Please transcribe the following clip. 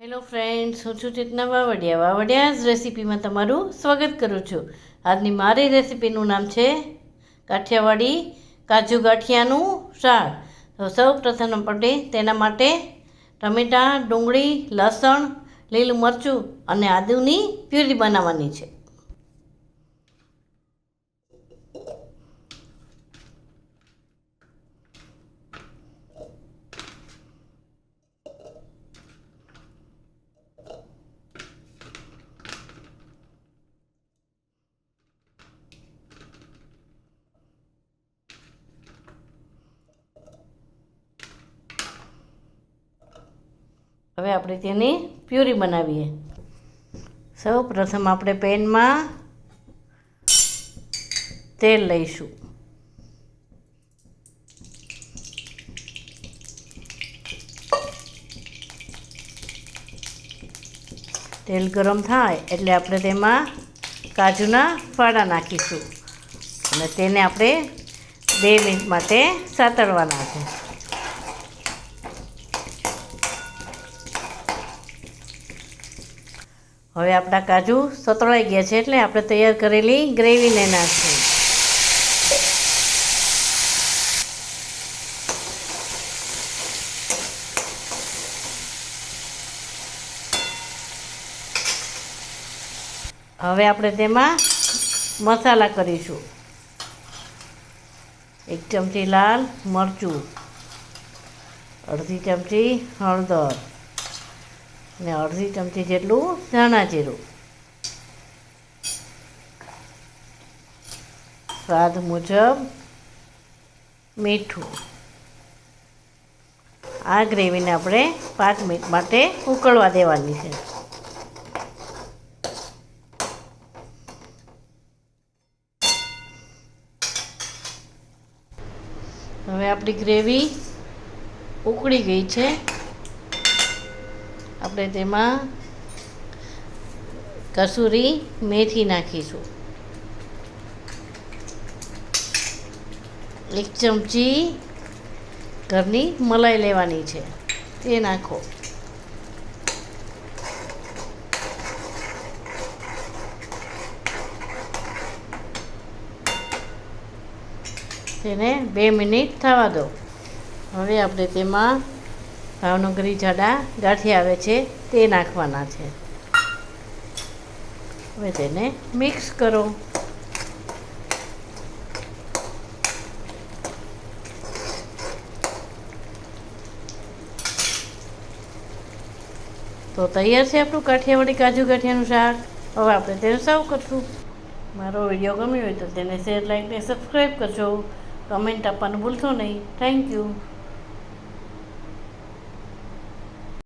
Hello friends, હું છું ચેતના વાવડિયાઝ રેસીપીમાં તમારું સ્વાગત કરું છું. આજની મારી રેસીપીનું નામ છે કાઠિયાવાડી કાજુ ગાંઠિયાનું શાક. તો સૌ પ્રથમ આપણે તેના માટે ટમેટાં, ડુંગળી, લસણ, લીલું મરચું અને આદુની પ્યુરી બનાવવાની છે. હવે આપણે તેની પ્યુરી બનાવીએ. સૌ પ્રથમ આપણે પેનમાં તેલ લઈશું. તેલ ગરમ થાય એટલે આપણે તેમાં કાજુના ફાડા નાખીશું અને તેને આપણે 2 મિનિટ માટે સાતળવાના છે. હવે આપણા કાજુ સતળાઈ ગયા છે એટલે આપણે તૈયાર કરેલી ગ્રેવીને નાખીશું. હવે આપણે તેમાં મસાલા કરીશું. 1 ચમચી લાલ મરચું, અડધી ચમચી હળદર ને અડધી ચમચી જેટલું ધાણા જીરું, સ્વાદ મુજબ મીઠું. આ ગ્રેવીને આપણે 5 મિનિટ માટે ઉકળવા દેવાની છે. હવે આપણી ગ્રેવી ઉકળી ગઈ છે. આપણે તેમાં કસૂરી મેથી નાખીશું. 1 ચમચી ઘરની મલાઈ લેવાની છે, તે નાખો. તેને 2 મિનિટ થવા દો. હવે આપણે તેમાં ભાવનગરી જાડા ગાંઠિયા આવે છે તે નાખવાના છે. હવે તેને મિક્સ કરો. તો તૈયાર છે આપણું કાઠિયાવાડી કાજુ ગાંઠિયાનું શાક. હવે આપણે તેને સર્વ કરશું. મારો વિડીયો ગમ્યો હોય તો તેને શેર, લાઈક ને સબસ્ક્રાઈબ કરજો. કમેન્ટ આપવાનું ભૂલશો નહીં. Thank you.